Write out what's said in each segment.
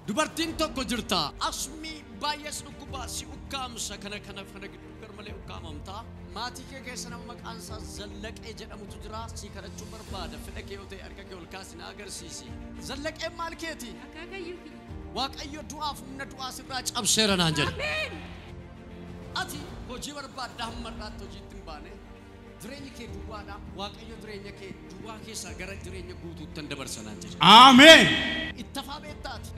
dubartiin tokko jirta asmi baay'as dhukkubasi ukkaamsa kana garmalee ukkaamamta maatii kee keessa nama maqaan isaa Zallaqee jedhamutu jira si kadhachuu barbaada fedha kee yoo ta'e harka kee ol kaasina agarsiisi Zallaqee maal keeti waaqayyo du'aaf humna du'aa sirraa cabseera naan jedhe amiin ati hojii barbaadda hammarraatti hojiitti hin baane jireenya kee duwwaadha waaqayyo jireenya kee duwwaa keessaa gara jireenya guutuutti dabarsanaan jedhe amiin ittafaa beektaati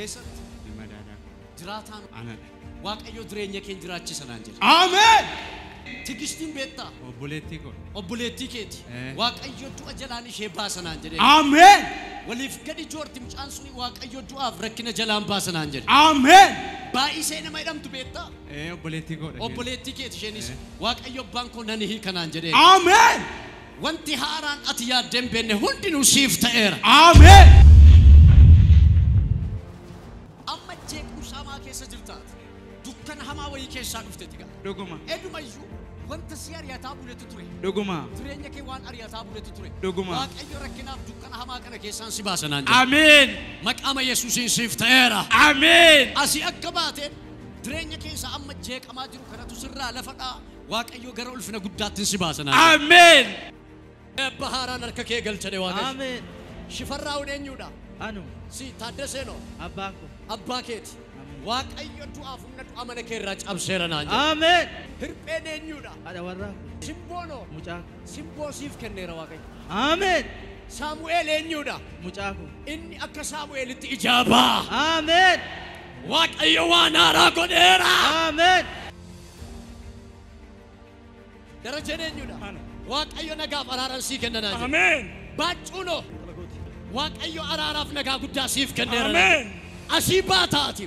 eessatti madaada jiraataan ana waaqayyo jireenya kee jiraachisanaan jedhe amiin tigistiin beektaa obboleettii keeti waaqayyo du'a jalaan ishee baasanaan jedhe amiin waliif gadi joorti mucaan suni waaqayyo du'aaf rakkina jalaan baasanaan jedhe amiin baay'isee nama hidhamtu beektaa obboleettii keeti isheenis waaqayyo abbaan koo nan hiikanaan jedhe amiin wanti haaraan ati yaaddeen beenne hundinuu siif ta'eera amiin amma jeequmsa hamaa keessa jirtaati dukkana hamaa wayii keessaa dhufteeti gaa dhuguma edumayyuu wanta si ari'ataa buletu ture dhuguma jireenya kee waan ari'ataa buletu ture dhuguma waaqayyo rakkinaaf dukkana hamaa kana keessaan si baasanaan jedhe amiin maqaama yesuusiin siif ta'eera amiin asii akka baateen jireenya keessa amma jeeqamaa jiru kanatu sirraa lafadhaa waaqayyo gara ulfina guddaattiin si baasanaan amiin ebba haaraan harka kee galchadhe waaqayyo amiin shifarraa eenyuudha anu si taaddaseenoo abbaako abbaa keeti waaqayyo du'aaf humna du'a mana kee irraa cabseera naan jedhe amiin hirpheen eenyuudha ada warraako simboonoo mucaako simboo siif kenneera waaqayyo amiin saamu'eel eenyuudha mucaako inni akka saamu'eelitti ijaabaa amiin waaqayyo waan haaraa godheera amiin darajeen eenyuudha waaqayyo nagaaf araaran sii kennanaa jedhe amiin baaccuunoo waaqayyo araaraaf nagaa guddaa siif kenneera amiin asii baataati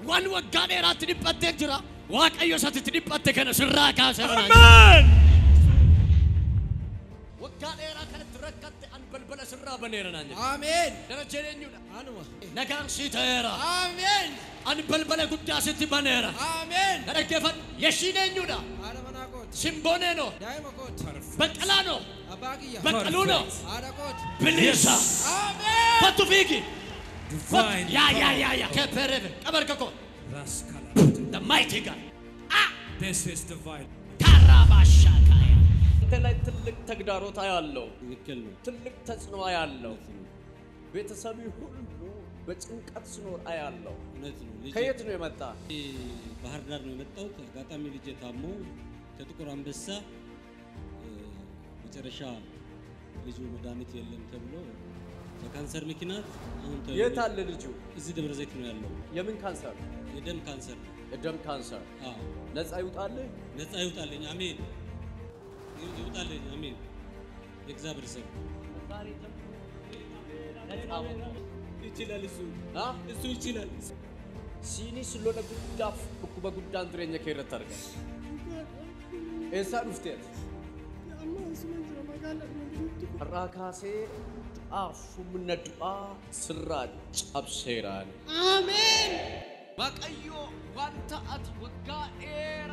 waan waggaa dheeraatti dhiphattee jira waaqayyo satitti dhiphatte kana sirraa kaaseera amiin waggaa dheeraa kanatti rakkatte an balbala sirraa baneera naan jedhe amiin darajeen eenyuudha anuma nagaan sii ta'eera amiin an balbala guddaa sitti baneera amiin dhaggeeffadhu yeshiin eenyuudha ada manaakooti simbooneeno daa'ima kooti baqqalaano abbaa kiyya baqqaluuno ada kooti bilisa amiin fattu fiigi divine ya kepereve kabarkako the mighty God this is divine karabashakaya ተላይ ትልቅ ተግዳሮት ያለው ንከል ትልቅ ተጽዕኖ ያለው ቤተሰብ ሁሉ በጭንቀት ሲኖር ያለው እውነት ነው ከየት ነው የመጣ ባህር ዳር ነው የመጣው አጋጣሚ ልጅ ታሞ ከጥቁር አንበሳ መጨረሻ ልጁ መድኃኒት የለም ተብሎ በካንሰር ምክንያት አሁን የት አለ ልጁ እዚህ ደብረ ዘይት ነው ያለው የምን ካንሰር የደም ካንሰር የደም ካንሰር አዎ ነፃ ይውጣልህ ነፃ ይውጣልኝ አሜን ይውጣልኝ አሜን የእግዚአብሔር ሰው ይችላል እሱ ይችላል ሲኒ ስለሆነ ጉዳፍ ኩባ ጉዳን ድረኛ ከይረት አርጋ ኤሳ ዱፍቴት ራካሴ አፉ ምን ዱአ ስራጭ አብሴራን አሜን ባቀዮ ዋንታ አት ወጋ ኤራ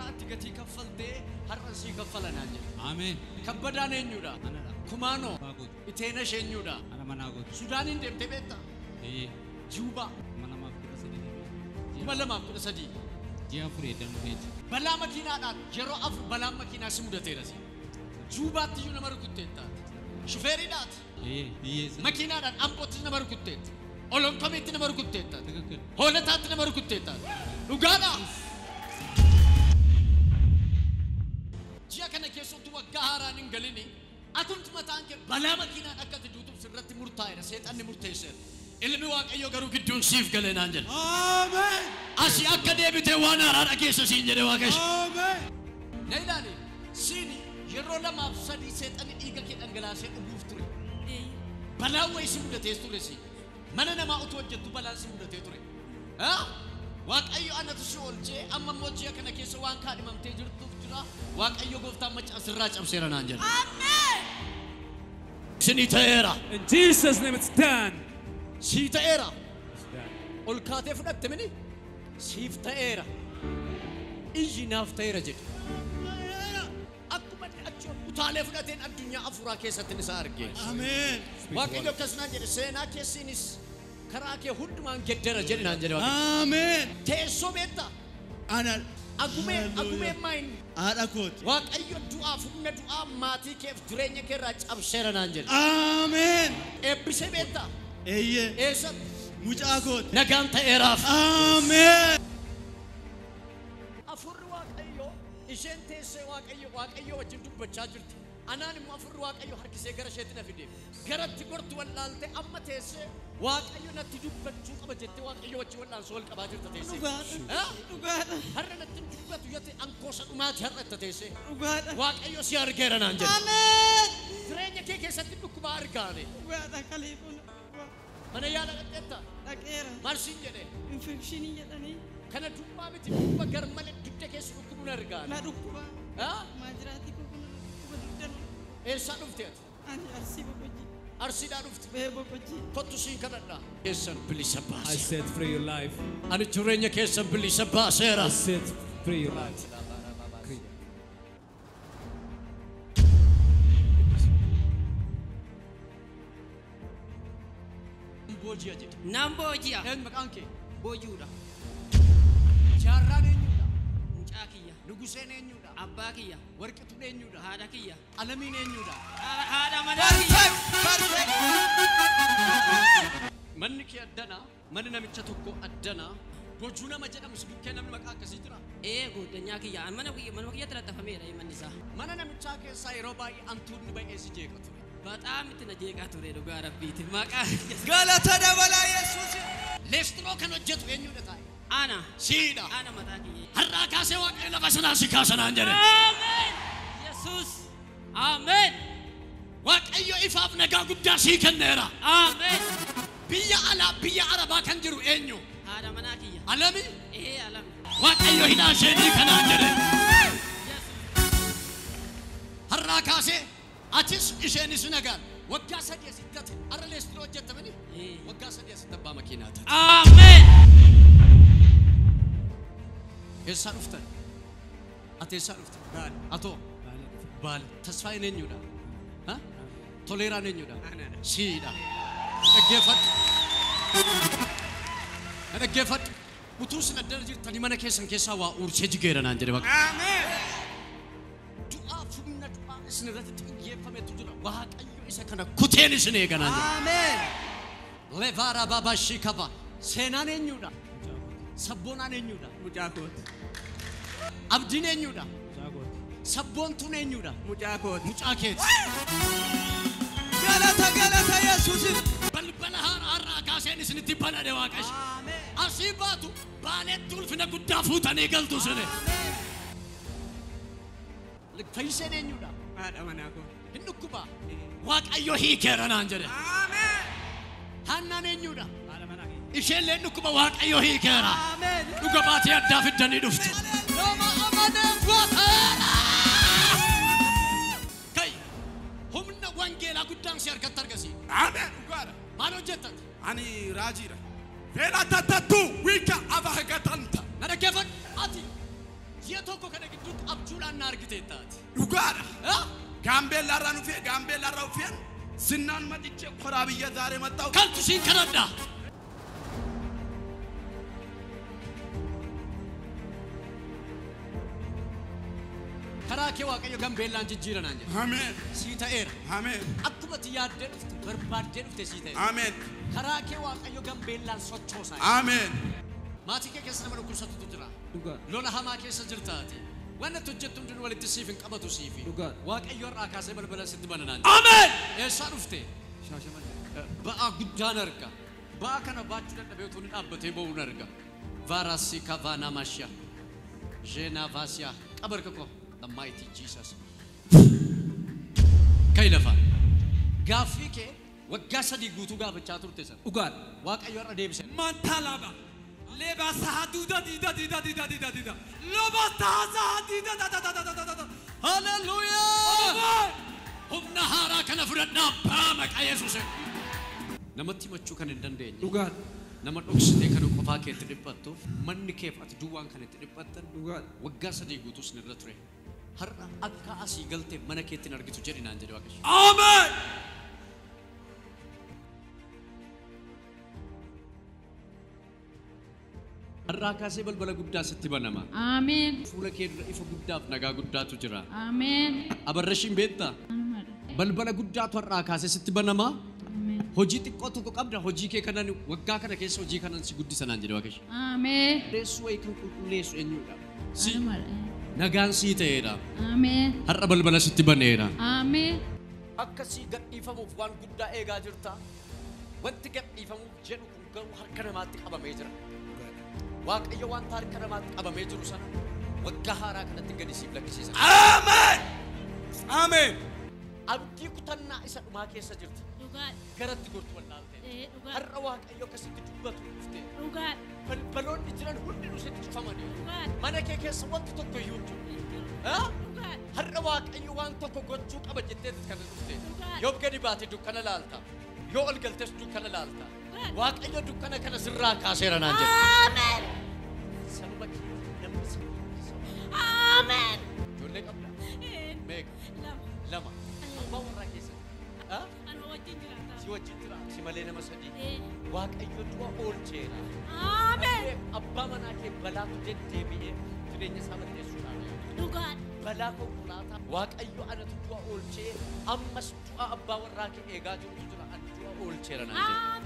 አትገቲ ከፈልቴ ሀርሲ ከፈለናኝ አሜን ከበዳነኙዳ ኩማኖ ኢቴነሸኙዳ አለማናጎት ሱዳን እንደምተ ቤታ ጁባ መለማፍ ሰዲ ጂአፍሪ ደም ሄድ በላ መኪናዳን ጀሮ አፍ በላ መኪና ስሙደቴ ረሲ ጁባት ዩ ነመር ኩቴታ ሹፌሪዳት መኪናዳን አምቦት ነመር ኩቴት ኦሎንኮሜት ነመር ኩቴታ ትክክል ሆለታት ነመር ኩቴታ ዱጋዳ ጂያ ከነ ከሶቱ ወጋሃራን እንገሊኒ አቱንት መታንከ በላ መኪና አከት ዱቱ ስረት ሙርታይረ ሰይጣን ሙርታይሰር ilmi waaqayyo garu giddun siif galeen anjel amen asi akka deebite waan haaraa keessa siin jedhe waaqayyo amen neilani sini yeroo lamaaf sadii seexanni dhiiga kee dhangalaasee dhuguuf ture balaa wayii si mudatee ture si mana namaa utuu hojjettu balaan si mudatee ture waaqayyo anatu si oolchee amma immoo ji'a kana keessa waan kaadhimamtee jirtuuf jira waaqayyo gooftaan macaa sirraa cabseera naan jedhe amen sini ta'eera in Jesus name it's done Sita era. Olkate fudhatte mini sifta era. Iji nafta era jedhe. Akkuma achi utaalee fudhateen addunyaa afuraa keessatti ni arge. amen Waaqayyo akkasuma jedhe seenaa keessinis كراكي هود مان قدر جنان جنوان آمين تيسو بيتا أنا أقومي ماين أنا كوت واق أيو دعاء فمنا دعاء ماتي كيف دريني كراج أبشرنا نانجل آمين إبسي بيتا إيه إيسا مجا كوت نقام تيراف آمين أفر واق أيو إشين تيسي واق أيو وجندو بچاجرتي أنا نمو أفر واق أيو هركسي غرا شيطنا في ديم غرات تقرت واللالتي أما تيسي واق أيو نتجو بچو قبا جتي واق أيو وچو واللال سوال قباجر تتيسي هرنا تنجو بچو يتي أنكوشا أمات هرنا تتيسي واق أيو سيار غيرا نانجل آمين فرينيا كي كيسا تنو كبار كاني وهذا كليفون أنا يالا قدتا أكيرا مارسين جدي إنفكشني يدني كان دوما بتي دوما غرمال دبته كيس ركبنا رغان لا ركوبا ها ما جراتي كوكونا ركوبا دودن إيسا نفتيت أنا أرسي بوجي أرسيدا نفت بوجي فتوسين كندا كيسن بلي I سباس set free your life. أنا تورينيا كيسن بلي سباس I إيرا set free your life. بوجي أجد نامبوجيا إن مكانك بوجودا جاران إنيودا مجاكيا نغوسين إنيودا أباكيا وركتون إنيودا هاداكيا ألمين إنيودا هذا مناكيا منك أدنا من نمشتوكو أدنا بوجونا ما جنا مسبوكنا من مكان كسيترا إيه قلت نياكيا من وكيا ترى تفهمي رأي من نسا من نمشاك سايروباي أنتون نبي إيش جيكاتو باتام تنجيك أتوري دوغا ربي تماكا قالت هذا ولا يسوس ليسترو كانوا جتوا إنيودا تاي أنا سيدا أنا متاكي هراكا سوا كنا بسنا سكاسنا أنجري آمين يسوس آمين واق أيو إفاف نجا قد سيكن نيرا آمين بيا عربا كنجرو إنيو هذا مناكيا علمي إيه ألم واق أيو هنا شيني كنا أنجري هراكا سي أتيس إشيني سنغال وقا سديا ستة أرى ليسترو جت مني وقا سديا ستة بامكينات آمين إيسا رفتن أتيسا رفتن أتو بال تسفاي نينيودا ها توليرا نينيودا سيدا أنا وتوس ندرج تاني منا كيسا وأورشة جيرنا عندنا بق آمين دعاء فمنا دعاء إسنرات تيجيفهم تجرا وهاك أيو إسا كنا كتير إسنة كنا آمين لفارا بابا شيكابا سينا نينيودا سبونا نينيودا مجاكوت أبدي نينيودا سبون تو نينيودا مجاكوت مجاكيت قالت يسوس بل هار كاسين سنتي بنا دواكش أصيباتو بالت طول فينا قد فوتا نيجلتو سنة لك فيسين نينيودا هذا مناكو هنوكوبا واق أيو هي كيرانا أنجري آمين هانا نينيودا هذا مناكي إيشين لنوكوبا واق أيو هي كيرا آمين نوكوباتي أدافع الدنيا دفت لما أمانة فوتها كاي هم وانجيلا قدام سير كتر كسي آمين وقارا ما لو جتت أني راجيرا فيلا تتتو ويكا أباها كتانتا أنا كيفك أتي جيتوكو كنا كدوت أبجولا نار كتيتات وقارا ها غامبيلا رانو في غامبيلا راو فين سنان ما تيجي خرابية زاري ما تاو كان تسين كندا كراكي واقعي غامبيلا جيجيرا نانجي آمين سيتا إير آمين أكما تياد دفت برباد دفت سيتا إير آمين كراكي واقعي غامبيلا سوتشوسا آمين ما تيجي كيسنا من كل سطو تجرا لولا هما كيس جرتاتي وانا تجتم دون ولد تسيفين قبض تسيفي واقعي يورا كاسي بلبلا ستبانا نانجي آمين إيش عرفتي بقى قدان أركا بقى كنا باتشنا نبيتون أبتي بون أركا فارسي كافانا ماشيا جينا فاسيا أبرككو the mighty Jesus كيلفا غافيك وغاسا دي غوتو غاب تشاتور تسن وقال واقع يور ديبس من طلبا لباس حدودا ديدا ديدا ديدا ديدا ديدا لباس تازا ديدا ديدا ديدا ديدا هاليلويا هم نهارا كنا فردنا بامك يسوع نمتي مچو كان دندين وقال نمت أكسدي كانوا قفاك يتربطوا من كيف أتدوان كان يتربطن وقال وغاسا دي غوتو سنرتري هر أكا أسي غلطة من كيتي نرجع تجري نانجري واقش. آمين. Arraakaasee balbala guddaa sitti banama. Ameen. Fuula kee dura ifa guddaaf nagaa guddaatu jira. Ameen. Abarrashiin beektaa? Balbala guddaatu arraakaasee sitti banama. Ameen. Hojii xiqqoo tokko qabda. Hojii kee kanan waggaa kana keessa hojii kanan si guddisanaan jedhe Waaqayyo. Ameen. Qulqulleessu wayii kan qulqulleessu eenyudha? Si Anumadha. nagaan sii ta'eedha. Ameen. Har'a balbala sitti baneera. Ameen. Akkasii gadhiifamuuf waan guddaa eegaa jirta. Wanti gadhiifamuuf jedhu kun garuu harka namaatti qabamee jira. Waaqayyo wanta harka namaatti qabamee jiru sana waggaa haaraa kanatti gadi siif lakkisiisa. Ameen. Ameen. Abdii kutannaa isa dhumaa keessa jirti. Garatti gortu wallaaltee. Har'a Waaqayyo akkasitti dubbatu dhuftee. Balbaloonni jiran hundi nusitti cufamanii. Mana kee keessa wanti tokko iyyuu jiru. Har'a Waaqayyo waan tokko gochuu qaba jetteetti kana dhuftee. Yoo gadi baate dukkana laalta. Yoo ol galtes dukkana laalta. Waaqayyo dukkana kana sirraa kaaseera naan jedhe. Ameen. Sanuma kee namni sirraa. Ameen. Ijoollee qabda. Meeqa? Lama. Abbaa warraa keessa. Si wajjin jira. Si malee nama sadii. Waaqayyo du'a oolcheera. Ameen. Abbaa manaa kee balaatu deddeebi'ee jireenya isaa balleessuudhaan. Balaa konkolaataa Waaqayyo anatu du'a oolchee ammas du'a abbaa warraa kee eegaa jiru jira. Ani du'a oolcheera naan jedhe.